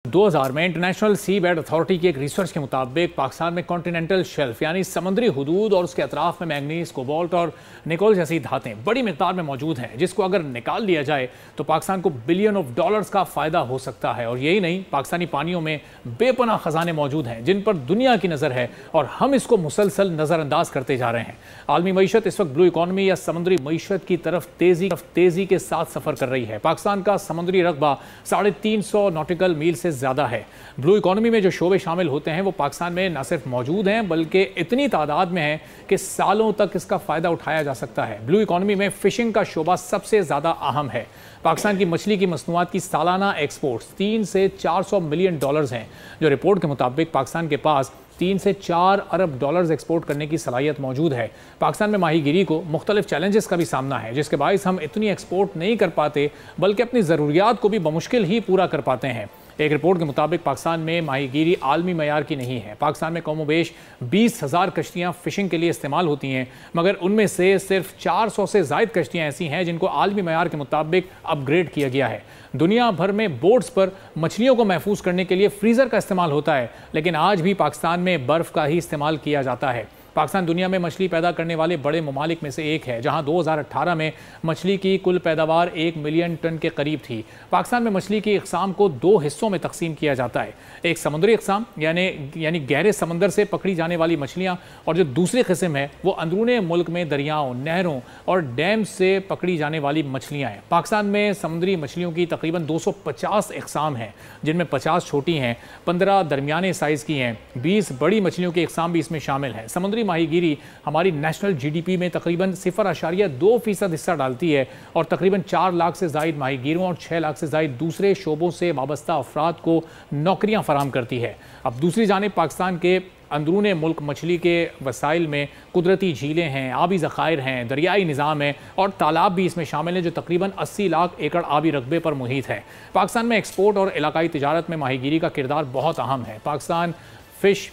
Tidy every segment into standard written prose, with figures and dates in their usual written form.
2000 में इंटरनेशनल सी bed authority की एक रिसर्च के मुताबिक पाकिस्तान में कॉन्टिनेंटल शेल्फ यानी समुद्री हुदूद और उसके अतराफ में मैंगनीज, कोबाल्ट और निकोल जैसी धातें बड़ी मिकदार में मौजूद हैं, जिसको अगर निकाल लिया जाए तो पाकिस्तान को बिलियन ऑफ डॉलर्स का फ़ायदा हो सकता है। और यही नहीं, पाकिस्तानी पानियों में बेपनाह खजाने मौजूद हैं जिन पर दुनिया की नज़र है और हम इसको मुसलसल नज़रअंदाज करते जा रहे हैं। आलमी मईशत इस वक्त ब्लू इकॉनमी या समुद्री मईशत की तरफ तेज़ी के साथ सफ़र कर रही है। पाकिस्तान का समुद्री रकबा 350 नॉटिकल मील से ज़्यादा है। ब्लू इकॉनमी में जो शोबे शामिल होते हैं वो पाकिस्तान में न सिर्फ मौजूद हैं बल्कि इतनी तादाद में है कि सालों तक इसका फ़ायदा उठाया जा सकता है। ब्लू इकॉनमी में फ़िशिंग का शोबा सबसे ज़्यादा अहम है। पाकिस्तान की मछली की मसनूआत की सालाना एक्सपोर्ट्स 3 से 400 मिलियन डॉलर्स हैं, जो रिपोर्ट के मुताबिक पाकिस्तान के पास 3 से 4 अरब डॉलर्स एक्सपोर्ट करने की सलाहियत मौजूद है। पाकिस्तान में माहीगीरी को मुख्तलिफ चैलेंजेस का भी सामना है, जिसके बायस हम इतनी एक्सपोर्ट नहीं कर पाते बल्कि अपनी ज़रूरियात को भी बमुश्किल ही पूरा कर पाते हैं। एक रिपोर्ट के मुताबिक पाकिस्तान में माहीगीरी आलमी मयार की नहीं है। पाकिस्तान में कमोबेश 20,000 कश्तियाँ फ़िशिंग के लिए इस्तेमाल होती हैं, मगर उनमें से सिर्फ 400 से ज़ायद कश्तियाँ ऐसी हैं जिनको आलमी मयार के मुताबिक अपग्रेड किया गया है। दुनिया भर में बोट्स पर मछलियों को महफूज करने के लिए फ्रीज़र का इस्तेमाल होता है, लेकिन आज भी पाकिस्तान में बर्फ़ का ही इस्तेमाल किया जाता है। पाकिस्तान दुनिया में मछली पैदा करने वाले बड़े ममालिक में से एक है, जहां 2018 में मछली की कुल पैदावार 1 मिलियन टन के करीब थी। पाकिस्तान में मछली की इक़साम को 2 हिस्सों में तकसीम किया जाता है, एक समुद्री इक़साम यानी गहरे समंदर से पकड़ी जाने वाली मछलियाँ, और जो दूसरी किस्म है वो अंदरूने मुल्क में दरियाओं, नहरों और डैम से पकड़ी जाने वाली मछलियाँ हैं। पाकिस्तान में समुद्री मछलियों की तकरीबन 250 इक़साम हैं, जिनमें 50 छोटी हैं, 15 दरमियाने साइज़ की हैं, 20 बड़ी मछलियों के इक़साम भी इसमें शामिल हैं। समुद्री माहीगीरी हमारी नेशनल जीडीपी में तकरीबन 0.2% हिस्सा डालती है और तकरीबन 4 लाख से ज़ायद माहीगीरों और 6 लाख से ज़ायद दूसरे शोबों से वाबस्ता अफराद को नौकरियां फराहम करती है। अब दूसरी जानिब पाकिस्तान के अंदरूने मुल्क मछली के वसाइल में कुदरती झीलें हैं, आबी ज़खायर हैं, दरियाई निज़ाम है और तालाब भी इसमें शामिल हैं, जो तकरीबन 80 लाख एकड़ आबी रकबे पर मुहित है। पाकिस्तान में एक्सपोर्ट और इलाकाई तिजारत में माहीगीरी का किरदार बहुत अहम है। पाकिस्तान फ़िश,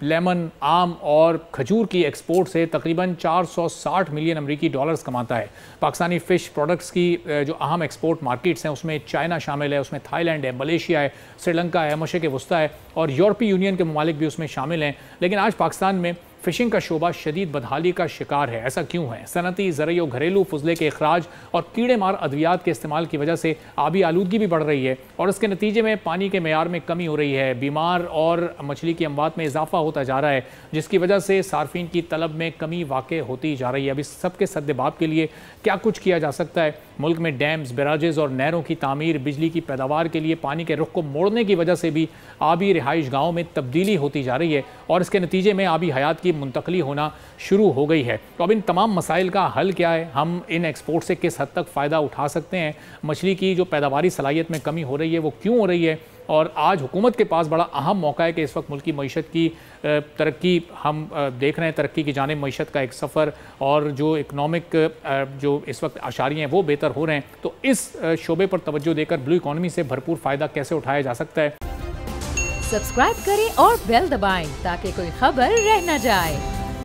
लेमन, आम और खजूर की एक्सपोर्ट से तकरीबन 460 मिलियन अमरीकी डॉलर्स कमाता है। पाकिस्तानी फ़िश प्रोडक्ट्स की जो अहम एक्सपोर्ट मार्केट्स हैं उसमें चाइना शामिल है, उसमें थाईलैंड है, मलेशिया है, श्रीलंका है, मशरिक़ वस्ता है और यूरोपीय यूनियन के ममालिक भी उसमें शामिल हैं। लेकिन आज पाकिस्तान में फ़िशिंग का शोबा शदीद बदहाली का शिकार है। ऐसा क्यों है? सनती, ज़रई और घरेलू फजले के अखराज और कीड़े मार अद्वियात के इस्तेमाल की वजह से आबी आलूदगी भी बढ़ रही है और इसके नतीजे में पानी के मेयार में कमी हो रही है। बीमार और मछली की अमवात में इजाफा होता जा रहा है, जिसकी वजह से सार्फिन की तलब में कमी वाक़ होती जा रही है। अब इस सब के सद्देबाब के लिए क्या कुछ किया जा सकता है? मुल्क में डैम्स, बैराजेज़ और नहरों की तामीर, बिजली की पैदावार के लिए पानी के रुख को मोड़ने की वजह से भी आबी रिहाइश गाँव में तब्दीली होती जा रही है और इसके नतीजे में आबी हयात की मुंतकली होना शुरू हो गई है। तो अब इन तमाम मसाइल का हल क्या है? हम इन एक्सपोर्ट से किस हद तक फ़ायदा उठा सकते हैं? मछली की जो पैदावारी सलाहियत में कमी हो रही है वो क्यों हो रही है? और आज हुकूमत के पास बड़ा अहम मौका है कि इस वक्त मुल्क की मईशत की तरक्की हम देख रहे हैं, तरक्की की जानिब मईशत का एक सफ़र और जो इकनॉमिक जो इस वक्त आशारियाँ हैं वो बेहतर हो रहे हैं। तो इस शोबे पर तवज्जो देकर ब्लू इकॉनमी से भरपूर फ़ायदा कैसे उठाया जा सकता है? सब्सक्राइब करें और बेल दबाएं ताकि कोई खबर रह न जाए।